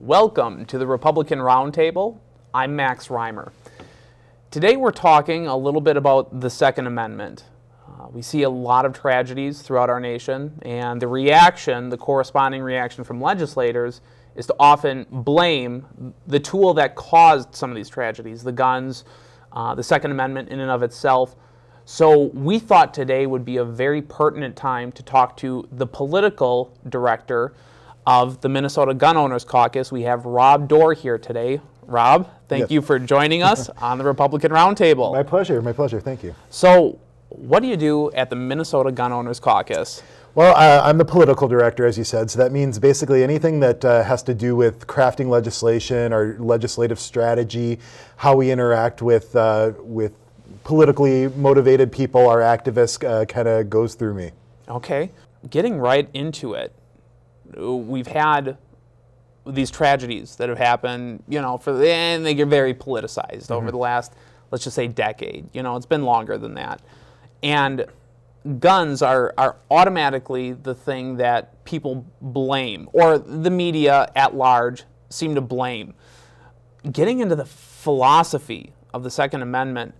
Welcome to the Republican Roundtable. I'm Max Reimer. Today we're talking a little bit about the Second Amendment. We see a lot of tragedies throughout our nation, and the corresponding reaction from legislators is to often blame the tool that caused some of these tragedies, the guns, the Second Amendment in and of itself. So we thought today would be a very pertinent time to talk to the political director of the Minnesota Gun Owners Caucus. We have Rob Doar here today. Rob, thank you for joining us on the Republican Roundtable. My pleasure, thank you. So, what do you do at the Minnesota Gun Owners Caucus? Well, I'm the political director, as you said, so that means basically anything that has to do with crafting legislation or legislative strategy, how we interact with politically motivated people, our activists, kind of goes through me. Okay, getting right into it. We've had these tragedies that have happened, and they get very politicized over the last, let's just say, decade. It's been longer than that. And guns are automatically the thing that people blame, or the media at large seem to blame. Getting into the philosophy of the Second Amendment,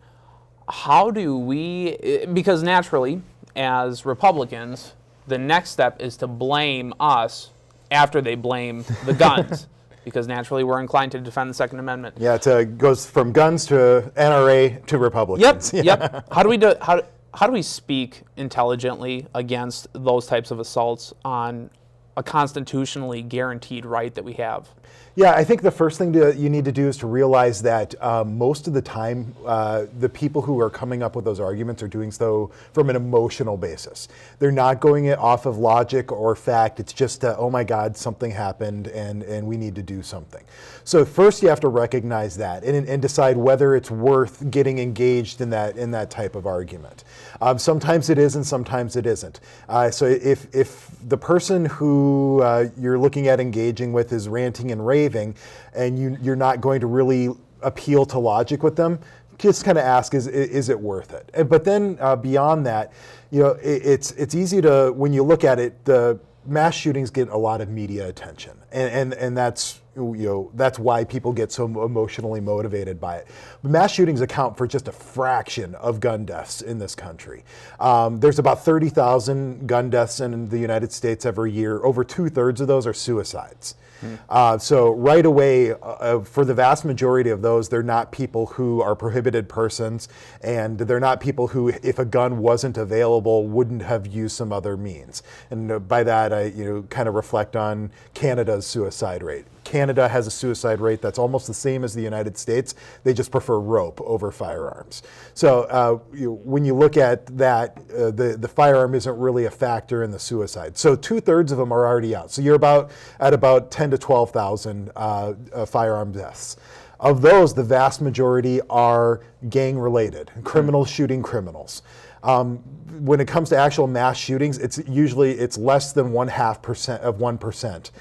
how do we, because naturally, as Republicans, the next step is to blame us after they blame the guns, because naturally we're inclined to defend the Second Amendment. Yeah, it goes from guns to NRA to Republicans. Yep. How do we speak intelligently against those types of assaults on a constitutionally guaranteed right that we have? Yeah, I think the first thing you need to do is to realize that most of the time, the people who are coming up with those arguments are doing so from an emotional basis. They're not going it off of logic or fact. It's just, oh my God, something happened and we need to do something. So first you have to recognize that and decide whether it's worth getting engaged in that type of argument. Sometimes it is and sometimes it isn't. So if the person who you're looking at engaging with is ranting and raving, and you're not going to really appeal to logic with them, just kind of ask, is it worth it? But then beyond that, it's easy to, when you look at it, the mass shootings get a lot of media attention, and that's why people get so emotionally motivated by it. But mass shootings account for just a fraction of gun deaths in this country. There's about 30,000 gun deaths in the United States every year. Over 2/3 of those are suicides. So right away, for the vast majority of those, they're not people who are prohibited persons, and they're not people who, if a gun wasn't available, wouldn't have used some other means. And by that, I kind of reflect on Canada's suicide rate. Canada has a suicide rate that's almost the same as the United States. They just prefer rope over firearms. So when you look at that, the firearm isn't really a factor in the suicide. So 2/3 of them are already out. So you're at about 10 to 12,000 firearm deaths. Of those, the vast majority are gang-related, criminals shooting criminals. When it comes to actual mass shootings, it's less than 0.5% of 1%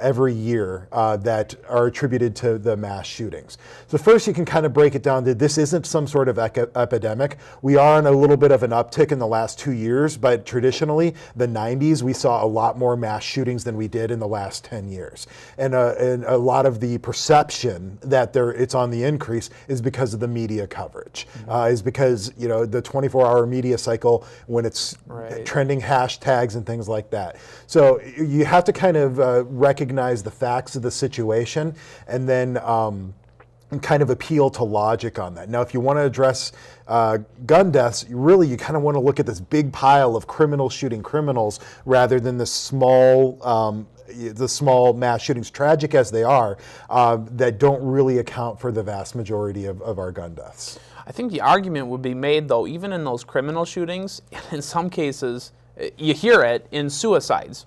every year that are attributed to the mass shootings. So first, you can kind of break it down that this isn't some sort of epidemic. We are on a little bit of an uptick in the last 2 years, but traditionally, the 90s, we saw a lot more mass shootings than we did in the last 10 years. And a lot of the perception that it's on the increase is because of the media coverage, is because the 24-hour media cycle, when it's trending hashtags and things like that. So you have to kind of recognize the facts of the situation and then kind of appeal to logic on that. Now, if you want to address gun deaths, you kind of want to look at this big pile of criminals shooting criminals rather than the small mass shootings, tragic as they are, that don't really account for the vast majority of our gun deaths. I think the argument would be made, though, even in those criminal shootings, in some cases, you hear it in suicides.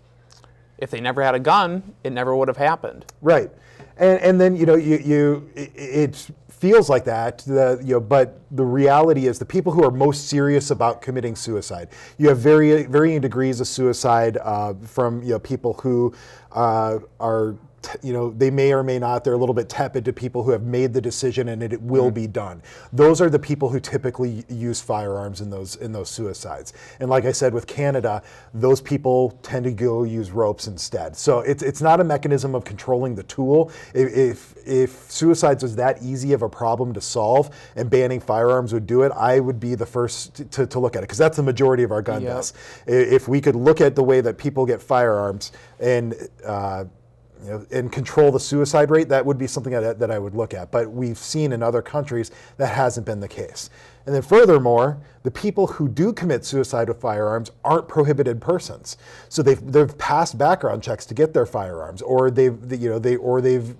If they never had a gun, it never would have happened. Right. And then, it feels like that, but the reality is the people who are most serious about committing suicide, you have varying degrees of suicide from people who are they may or may not, they're a little bit tepid to people who have made the decision and it will be done. Those are the people who typically use firearms in those suicides. And like I said, with Canada, those people tend to go use ropes instead. So it's not a mechanism of controlling the tool. If suicides was that easy of a problem to solve and banning firearms would do it, I would be the first to look at it, because that's the majority of our gun deaths. If we could look at the way that people get firearms and and control the suicide rate, that would be something that I would look at. But we've seen in other countries that hasn't been the case. And then furthermore, the people who do commit suicide with firearms aren't prohibited persons. So they've passed background checks to get their firearms, or they've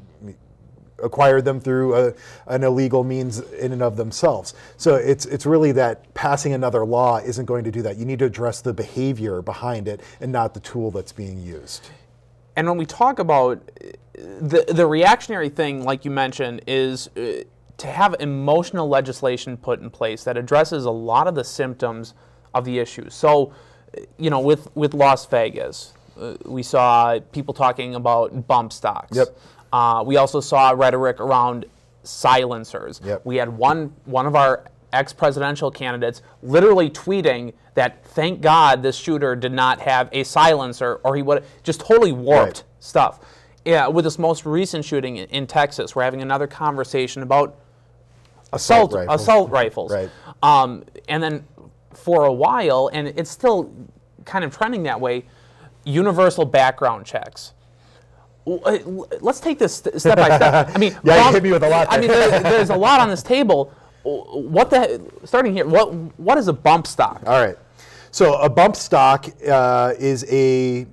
acquired them through an illegal means in and of themselves. So it's really that passing another law isn't going to do that. You need to address the behavior behind it and not the tool that's being used. And when we talk about the reactionary thing, like you mentioned, is to have emotional legislation put in place that addresses a lot of the symptoms of the issue. So, with Las Vegas, we saw people talking about bump stocks. Yep. We also saw rhetoric around silencers. Yep. We had one of our ex-presidential candidates literally tweeting that thank God this shooter did not have a silencer, or he would just totally warped stuff. Yeah, with this most recent shooting in Texas, we're having another conversation about assault rifles. Right. And then for a while, and it's still kind of trending that way, universal background checks. Let's take this step by step. I mean, you hit me with a lot there. I mean, there's a lot on this table. Starting here, what is a bump stock? All right. So a bump stock is a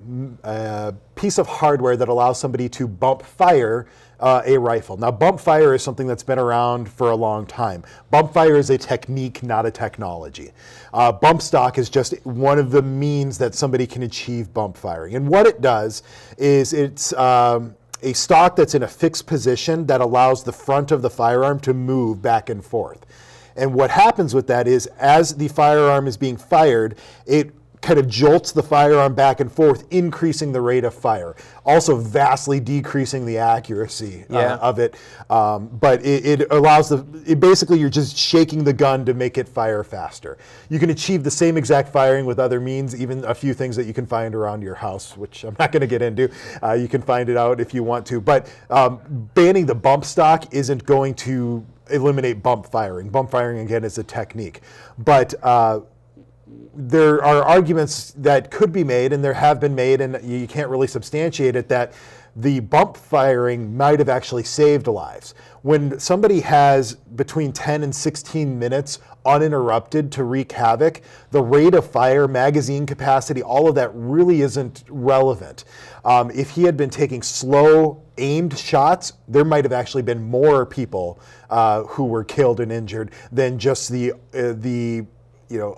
piece of hardware that allows somebody to bump fire a rifle. Now, bump fire is something that's been around for a long time. Bump fire is a technique, not a technology. Bump stock is just one of the means that somebody can achieve bump firing. And what it does is it's a stock that's in a fixed position that allows the front of the firearm to move back and forth. And what happens with that is, as the firearm is being fired, it kind of jolts the firearm back and forth, increasing the rate of fire, also vastly decreasing the accuracy of it. But it allows basically you're just shaking the gun to make it fire faster. You can achieve the same exact firing with other means, even a few things that you can find around your house, which I'm not going to get into. You can find it out if you want to. But banning the bump stock isn't going to eliminate bump firing. Bump firing, again, is a technique. But there are arguments that could be made, and there have been made, and you can't really substantiate it, that the bump firing might have actually saved lives. When somebody has between 10 and 16 minutes uninterrupted to wreak havoc, the rate of fire, magazine capacity, all of that really isn't relevant. If he had been taking slow, aimed shots, there might have actually been more people who were killed and injured than just the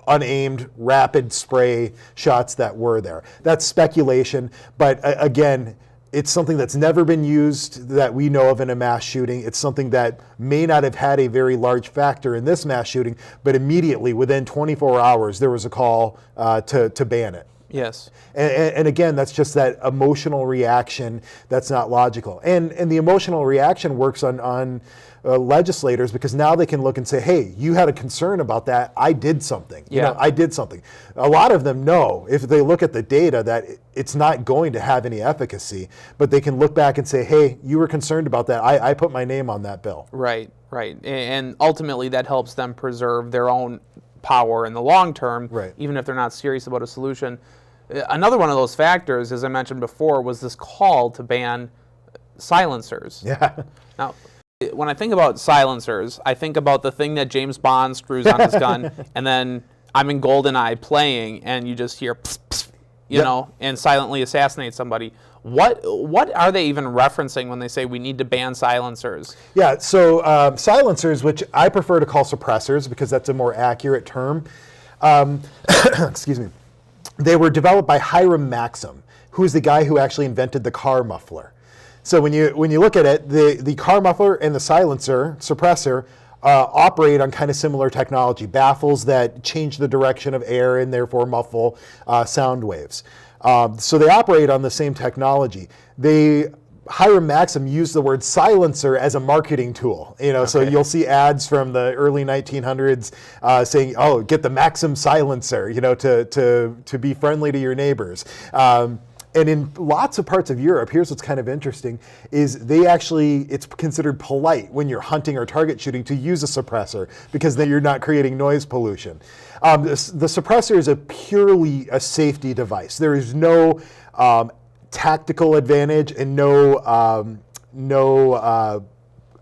unaimed, rapid spray shots that were there. That's speculation, but again, it's something that's never been used that we know of in a mass shooting. It's something that may not have had a very large factor in this mass shooting, but immediately, within 24 hours, there was a call to ban it. Yes. And again, that's just that emotional reaction that's not logical. And the emotional reaction works on legislators, because now they can look and say, hey, you had a concern about that. I did something. I did something. A lot of them know, if they look at the data, that it's not going to have any efficacy, but they can look back and say, hey, you were concerned about that. I put my name on that bill. Right. And ultimately that helps them preserve their own power in the long term, even if they're not serious about a solution. Another one of those factors, as I mentioned before, was this call to ban silencers. Yeah. Now, when I think about silencers, I think about the thing that James Bond screws on his gun, and then I'm in GoldenEye playing, and you just hear, pss, pss, you know, and silently assassinate somebody. What are they even referencing when they say we need to ban silencers? Yeah, so silencers, which I prefer to call suppressors because that's a more accurate term, excuse me, they were developed by Hiram Maxim, who is the guy who actually invented the car muffler. So when you look at it, the car muffler and the silencer, suppressor, operate on kind of similar technology, baffles that change the direction of air and therefore muffle sound waves. So they operate on the same technology. They Hiram Maxim used the word silencer as a marketing tool. So you'll see ads from the early 1900s saying, "Oh, get the Maxim silencer," to be friendly to your neighbors. And in lots of parts of Europe, here's what's kind of interesting, is it's considered polite when you're hunting or target shooting to use a suppressor, because then you're not creating noise pollution. The suppressor is purely a safety device. There is no tactical advantage and no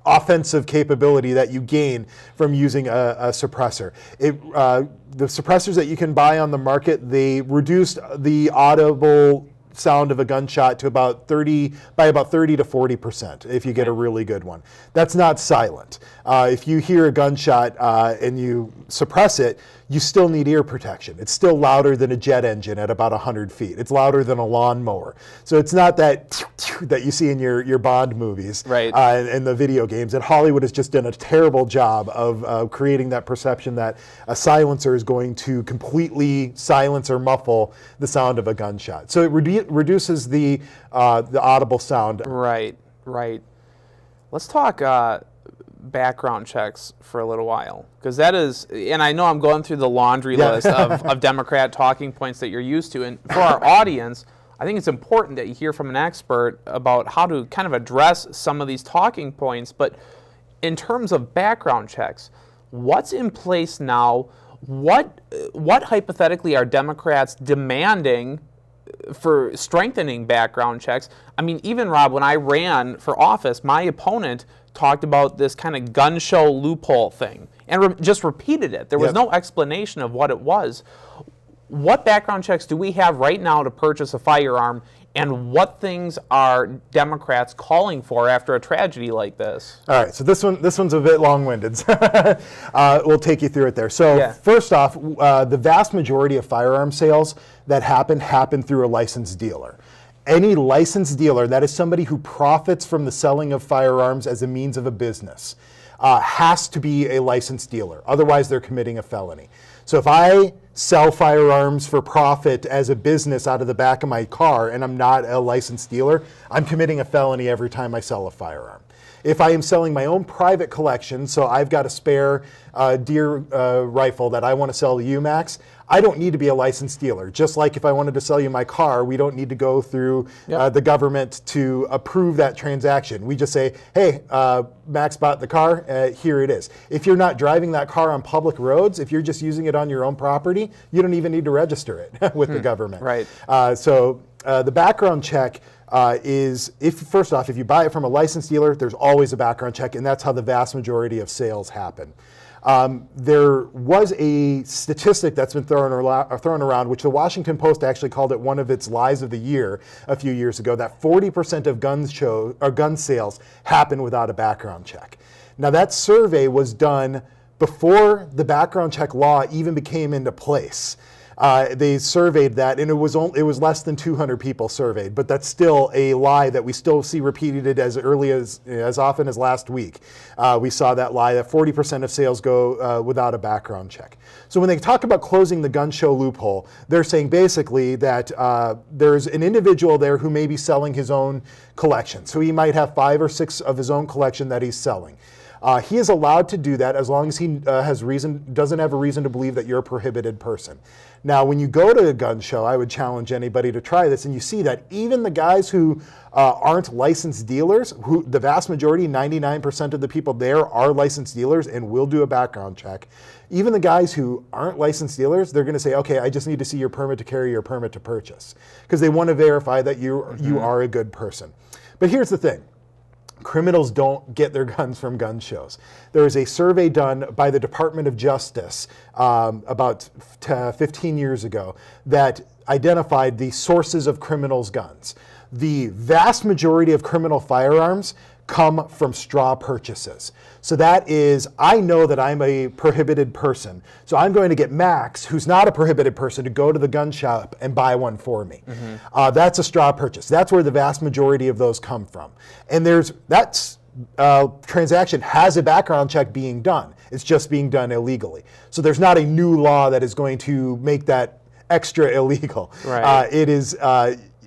offensive capability that you gain from using a suppressor. The suppressors that you can buy on the market, they reduced the audible sound of a gunshot to about 30 to 40% if you get a really good one. That's not silent. If you hear a gunshot and you suppress it, you still need ear protection. It's still louder than a jet engine at about 100 feet. It's louder than a lawnmower. So it's not that you see in your Bond movies, right, and the video games. And Hollywood has just done a terrible job of creating that perception that a silencer is going to completely silence or muffle the sound of a gunshot. So it reduces the audible sound. Right. Let's talk background checks for a little while, because that is, and I know I'm going through the laundry list of Democrat talking points that you're used to, and for our audience, I think it's important that you hear from an expert about how to kind of address some of these talking points. But in terms of background checks, what's in place now? What hypothetically are Democrats demanding for strengthening background checks? I mean, even Rob, when I ran for office, my opponent talked about this kind of gun show loophole thing and just repeated it. There was no explanation of what it was. What background checks do we have right now to purchase a firearm, and what things are Democrats calling for after a tragedy like this? All right, so this one's a bit long-winded. We'll take you through it there. So first off, the vast majority of firearm sales that happen through a licensed dealer. Any licensed dealer, that is somebody who profits from the selling of firearms as a means of a business, has to be a licensed dealer. Otherwise, they're committing a felony. So if I sell firearms for profit as a business out of the back of my car and I'm not a licensed dealer, I'm committing a felony every time I sell a firearm. If I am selling my own private collection, so I've got a spare deer rifle that I want to sell to you, Max, I don't need to be a licensed dealer. Just like if I wanted to sell you my car, we don't need to go through the government to approve that transaction. We just say, hey, Max bought the car, here it is. If you're not driving that car on public roads, if you're just using it on your own property, you don't even need to register it with the government. Right. So the background check is, first off, if you buy it from a licensed dealer, there's always a background check, and that's how the vast majority of sales happen. There was a statistic that's been thrown around, which the Washington Post actually called it one of its lies of the year a few years ago, that 40% of gun sales happen without a background check. Now that survey was done before the background check law even became into place. They surveyed that, and it was less than 200 people surveyed, but that's still a lie that we still see repeated as early as often as last week. We saw that lie that 40% of sales go without a background check. So when they talk about closing the gun show loophole, they're saying basically that there's an individual there who may be selling his own collection. So he might have 5 or 6 of his own collection that he's selling. He is allowed to do that as long as he doesn't have a reason to believe that you're a prohibited person. Now, when you go to a gun show, I would challenge anybody to try this, and you see that even the guys who aren't licensed dealers, the vast majority, 99% of the people there are licensed dealers and will do a background check. Even the guys who aren't licensed dealers, they're going to say, okay, I just need to see your permit to carry, your permit to purchase, because they want to verify that you are a good person. But here's the thing. Criminals don't get their guns from gun shows. There was a survey done by the Department of Justice about 15 years ago that identified the sources of criminals' guns. The vast majority of criminal firearms come from straw purchases. So that is, I know that I'm a prohibited person, so I'm going to get Max, who's not a prohibited person, to go to the gun shop and buy one for me. That's a straw purchase. That's where the vast majority of those come from. And that transaction has a background check being done. It's just being done illegally. So there's not a new law that is going to make that extra illegal. Right. It is,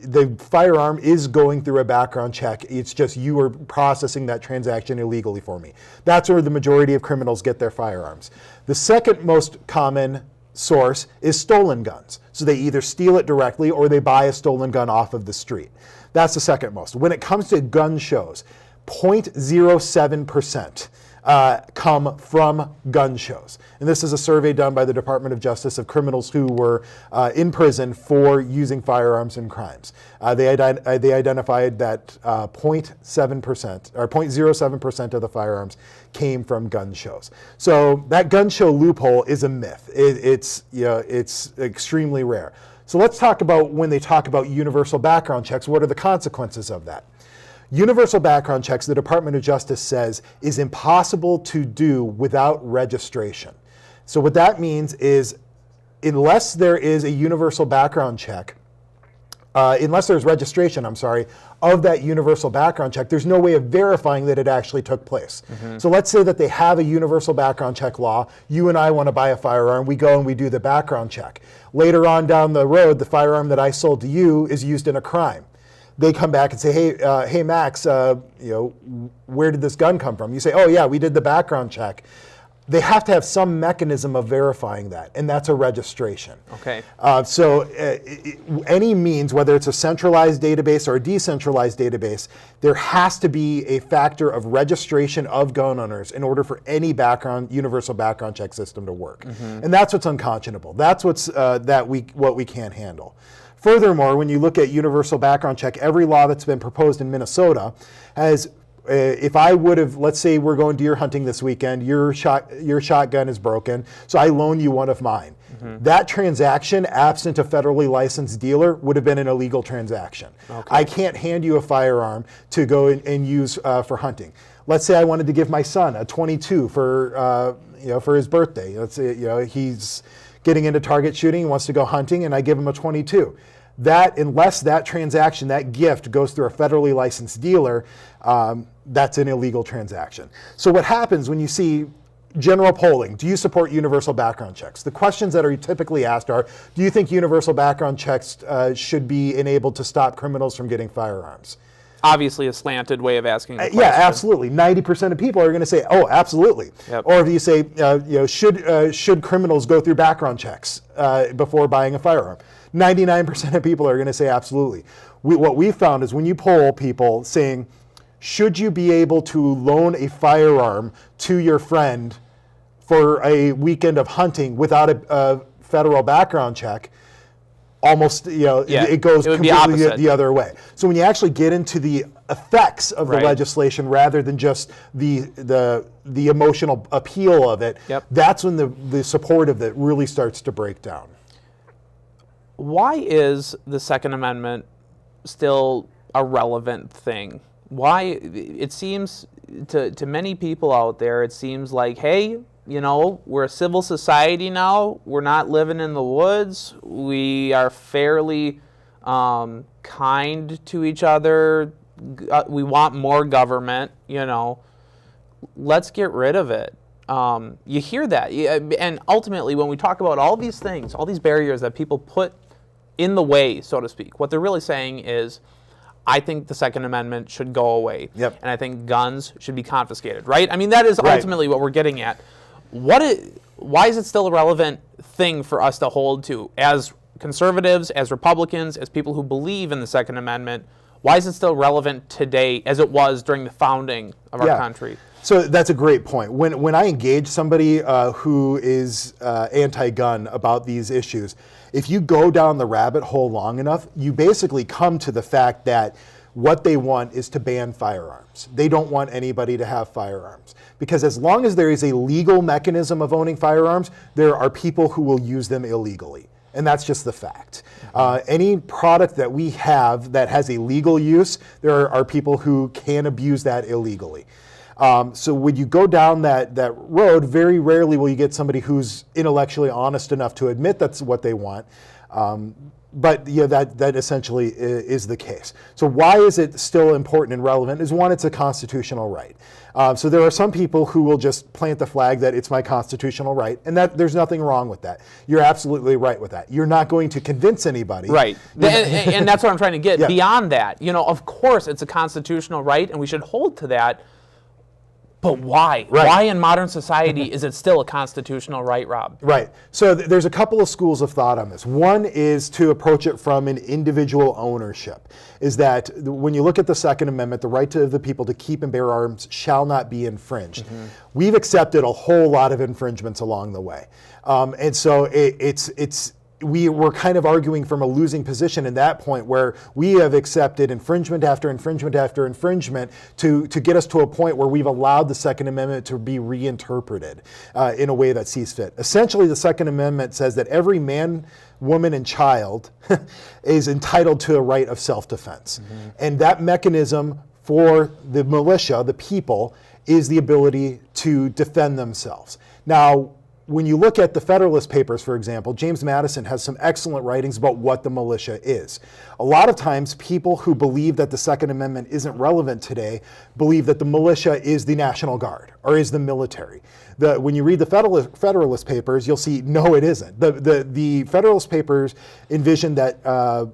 the firearm is going through a background check. It's just you are processing that transaction illegally for me. That's where the majority of criminals get their firearms. The second most common source is stolen guns. So they either steal it directly or they buy a stolen gun off of the street. That's the second most. When it comes to gun shows, 0.07% come from gun shows. And this is a survey done by the Department of Justice of criminals who were in prison for using firearms in crimes. They identified that 0.7% or 0.07% of the firearms came from gun shows. So that gun show loophole is a myth. It's extremely rare. So let's talk about when they talk about universal background checks, what are the consequences of that? Universal background checks, the Department of Justice says, is impossible to do without registration. So what that means is unless there is a universal background check, unless there's registration, of that universal background check, there's no way of verifying that it actually took place. So let's say that they have a universal background check law. You and I want to buy a firearm. We go and we do the background check. Later on down the road, the firearm that I sold to you is used in a crime. They come back and say, hey, Max, where did this gun come from? You say, oh yeah, we did the background check. They have to have some mechanism of verifying that, and that's a registration. Okay. Any means, whether it's a centralized database or a decentralized database, there has to be a factor of registration of gun owners in order for any universal background check system to work. And that's what's unconscionable. That's what we can't handle. Furthermore, when you look at universal background check, every law that's been proposed in Minnesota has, if I would have, let's say we're going deer hunting this weekend, your shotgun is broken, so I loan you one of mine. That transaction, absent a federally licensed dealer, would have been an illegal transaction. Okay. I can't hand you a firearm to go and use for hunting. Let's say I wanted to give my son a .22 for his birthday. Let's say he's getting into target shooting, he wants to go hunting, and I give him a .22. Unless that transaction, that gift, goes through a federally licensed dealer, that's an illegal transaction. So what happens when you see general polling, do you support universal background checks? The questions that are typically asked are, do you think universal background checks should be enabled to stop criminals from getting firearms? Obviously a slanted way of asking the question. Yeah, absolutely. 90% of people are going to say, oh, absolutely. Yep. Or if you say, should criminals go through background checks before buying a firearm? 99% of people are going to say absolutely. What we found is when you poll people saying, should you be able to loan a firearm to your friend for a weekend of hunting without a federal background check, almost, it goes completely the other way. So when you actually get into the effects of the legislation rather than just the emotional appeal of it, that's when the support of it really starts to break down. Why is the Second Amendment still a relevant thing? Why? It seems to many people out there, it seems like, hey, we're a civil society now. We're not living in the woods. We are fairly kind to each other. We want more government, Let's get rid of it. You hear that. And ultimately, when we talk about all these things, all these barriers that people put in the way, so to speak, what they're really saying is, I think the Second Amendment should go away. Yep. And I think guns should be confiscated, right? I mean, that is ultimately what we're getting at. Why is it still a relevant thing for us to hold to as conservatives, as Republicans, as people who believe in the Second Amendment? Why is it still relevant today as it was during the founding of our country? So that's a great point. When I engage somebody who is anti-gun about these issues, if you go down the rabbit hole long enough, you basically come to the fact that what they want is to ban firearms. They don't want anybody to have firearms. Because as long as there is a legal mechanism of owning firearms, there are people who will use them illegally. And that's just the fact. Any product that we have that has a legal use, there are people who can abuse that illegally. So when you go down that road, very rarely will you get somebody who's intellectually honest enough to admit that's what they want. But that essentially is the case. So why is it still important and relevant? Is one, it's a constitutional right. So there are some people who will just plant the flag that it's my constitutional right, and that there's nothing wrong with that. You're absolutely right with that. You're not going to convince anybody. Right. And that's what I'm trying to get. Yeah. Beyond that, of course it's a constitutional right, and we should hold to that. But why? Right. Why in modern society is it still a constitutional right, Rob? Right. So there's a couple of schools of thought on this. One is to approach it from an individual ownership, is that when you look at the Second Amendment, the right of the people to keep and bear arms shall not be infringed. Mm-hmm. We've accepted a whole lot of infringements along the way. And so we were kind of arguing from a losing position in that point, where we have accepted infringement after infringement after infringement to get us to a point where we've allowed the Second Amendment to be reinterpreted in a way that sees fit. Essentially, the Second Amendment says that every man, woman, and child is entitled to a right of self-defense. Mm-hmm. And that mechanism for the militia, the people, is the ability to defend themselves. Now, when you look at the Federalist Papers, for example, James Madison has some excellent writings about what the militia is. A lot of times, people who believe that the Second Amendment isn't relevant today believe that the militia is the National Guard or is the military. When you read the Federalist Papers, you'll see, no, it isn't. The Federalist Papers envision that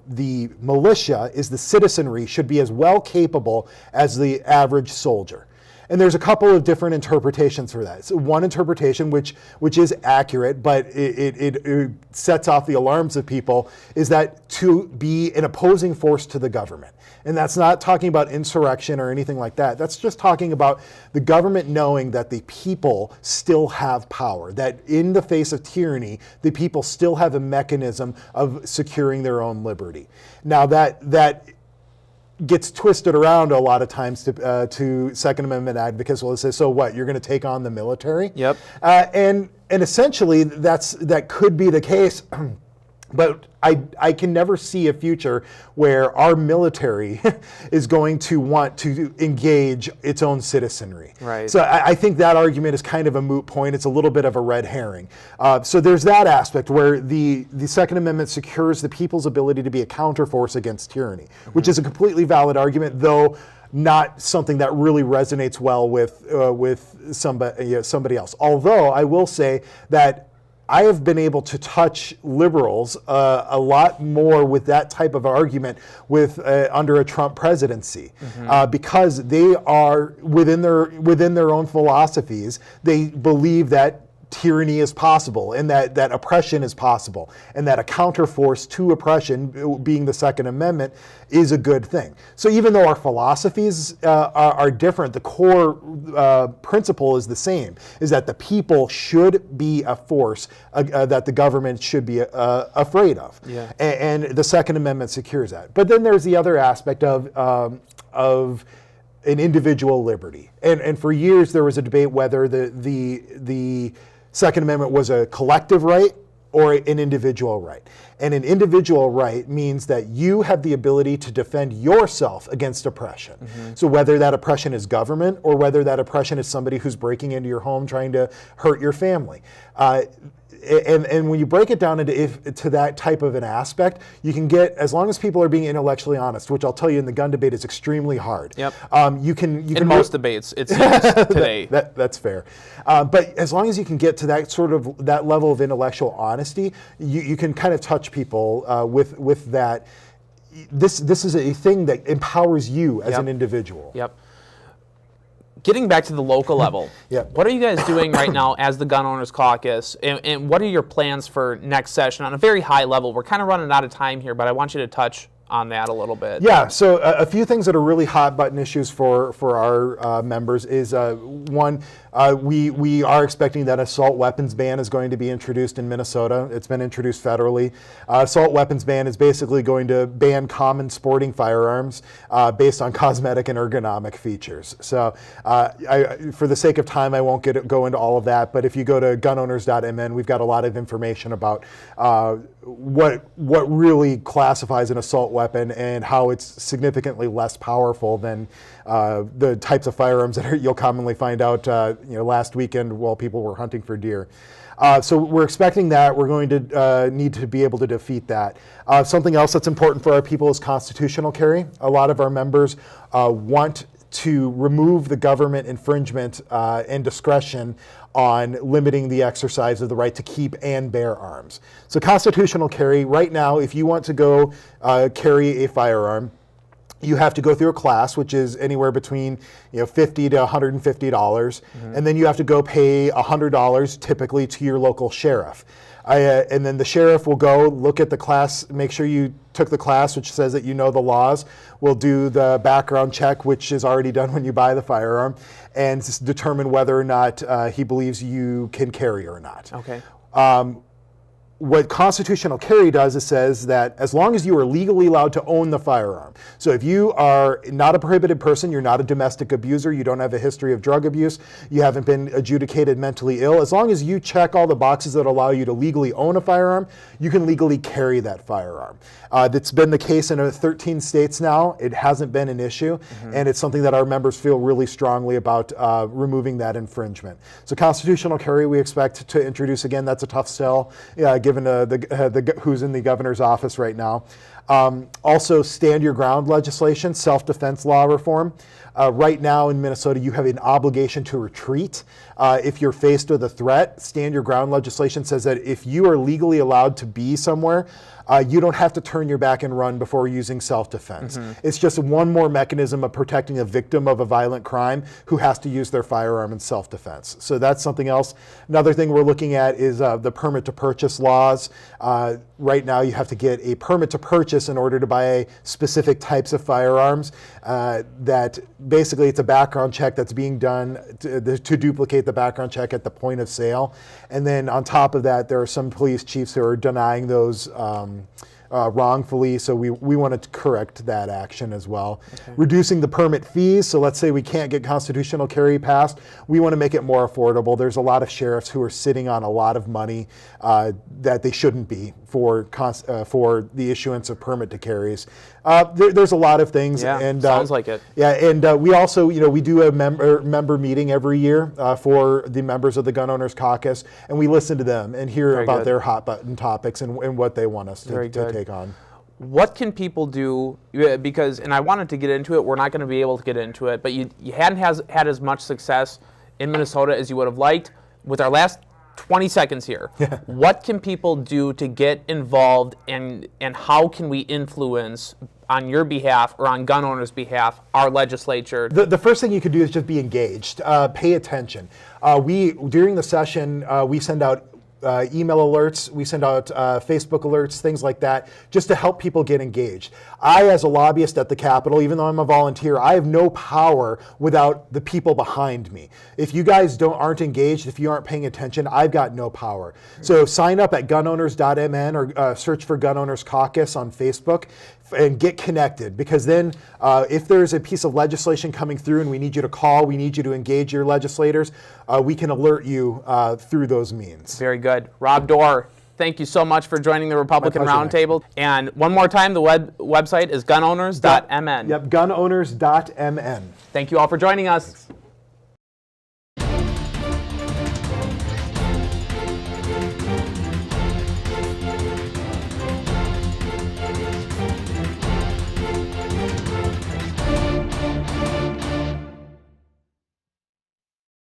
the militia is the citizenry, should be as well capable as the average soldier. And there's a couple of different interpretations for that. So one interpretation, which is accurate, but it sets off the alarms of people, is that to be an opposing force to the government. And that's not talking about insurrection or anything like that. That's just talking about the government knowing that the people still have power, that in the face of tyranny, the people still have a mechanism of securing their own liberty. Now that gets twisted around a lot of times to Second Amendment advocates. Well, they say, so what, you're going to take on the military? Yep. And essentially that could be the case, but I can never see a future where our military is going to want to engage its own citizenry. Right. So I think that argument is kind of a moot point. It's a little bit of a red herring. So there's that aspect where the Second Amendment secures the people's ability to be a counterforce against tyranny, mm-hmm. which is a completely valid argument, though not something that really resonates well with somebody else. Although I will say that I have been able to touch liberals a lot more with that type of argument under a Trump presidency, mm-hmm. Because they are within their own philosophies. They believe that tyranny is possible, and that oppression is possible, and that a counterforce to oppression, being the Second Amendment, is a good thing. So even though our philosophies are different, the core principle is the same, is that the people should be a force that the government should be afraid of. Yeah. And the Second Amendment secures that. But then there's the other aspect of an individual liberty. And for years there was a debate whether the Second Amendment was a collective right or an individual right. And an individual right means that you have the ability to defend yourself against oppression. Mm-hmm. So whether that oppression is government or whether that oppression is somebody who's breaking into your home trying to hurt your family. And when you break it down to that type of an aspect, you can get, as long as people are being intellectually honest, which I'll tell you in the gun debate is extremely hard. Yep. You can in most debates, it seems today. That's fair. But as long as you can get to that level of intellectual honesty, you can kind of touch people with that. This is a thing that empowers you as an individual. Yep. Getting back to the local level, what are you guys doing right now as the Gun Owners Caucus, and what are your plans for next session on a very high level? We're kind of running out of time here, but I want you to touch on that a little bit. Yeah, so a few things that are really hot button issues for our members is one, we are expecting that assault weapons ban is going to be introduced in Minnesota. It's been introduced federally. Assault weapons ban is basically going to ban common sporting firearms based on cosmetic and ergonomic features. So for the sake of time, I won't go into all of that, but if you go to gunowners.mn, we've got a lot of information about what really classifies an assault weapon and how it's significantly less powerful than the types of firearms that you'll commonly find out last weekend while people were hunting for deer. So we're expecting that. We're going to need to be able to defeat that. Something else that's important for our people is constitutional carry. A lot of our members want to remove the government infringement and discretion on limiting the exercise of the right to keep and bear arms. So constitutional carry, right now, if you want to go carry a firearm, you have to go through a class, which is anywhere between $50 to $150, and then you have to go pay $100 typically to your local sheriff. And then the sheriff will go look at the class, make sure you took the class, which says that you know the laws, will do the background check, which is already done when you buy the firearm, and determine whether or not he believes you can carry or not. Okay. What constitutional carry does is says that as long as you are legally allowed to own the firearm, so if you are not a prohibited person, you're not a domestic abuser, you don't have a history of drug abuse, you haven't been adjudicated mentally ill, as long as you check all the boxes that allow you to legally own a firearm, you can legally carry that firearm. That's been the case in 13 states now. It hasn't been an issue, and it's something that our members feel really strongly about removing that infringement. So constitutional carry we expect to introduce again. That's a tough sell, given who's in the governor's office right now. Also, stand your ground legislation, self-defense law reform. Right now in Minnesota, you have an obligation to retreat if you're faced with a threat. Stand your ground legislation says that if you are legally allowed to be somewhere, you don't have to turn your back and run before using self-defense. It's just one more mechanism of protecting a victim of a violent crime who has to use their firearm in self-defense. So that's something else. Another thing we're looking at is the permit to purchase laws. Right now you have to get a permit to purchase in order to buy specific types of firearms. That basically it's a background check that's being done to duplicate the background check at the point of sale. And then on top of that, there are some police chiefs who are denying those wrongfully, so we want to correct that action as well. Okay. Reducing the permit fees, so let's say we can't get constitutional carry passed, we want to make it more affordable. There's a lot of sheriffs who are sitting on a lot of money that they shouldn't be for the issuance of permit to carries. There's a lot of things. Yeah, and sounds like it. Yeah, and we also, we do a member meeting every year for the members of the Gun Owners Caucus, and we listen to them and hear about their hot button topics and what they want us to take on. What can people do? Because, and I wanted to get into it, we're not going to be able to get into it, but you hadn't had as much success in Minnesota as you would have liked. With our last 20 seconds here, what can people do to get involved, and how can we influence on your behalf or on gun owners' behalf our legislature? The first thing you could do is just be engaged, pay attention. During the session, we send out email alerts, we send out Facebook alerts, things like that, just to help people get engaged. I, as a lobbyist at the Capitol, even though I'm a volunteer, I have no power without the people behind me. If you guys aren't engaged, if you aren't paying attention, I've got no power. So sign up at gunowners.mn or search for Gun Owners Caucus on Facebook and get connected, because then if there's a piece of legislation coming through and we need you to call, we need you to engage your legislators, we can alert you through those means. Very good. Rob Doar, thank you so much for joining the Republican Roundtable. And one more time, the website is gunowners.mn. Yep, gunowners.mn. Thank you all for joining us. Thanks.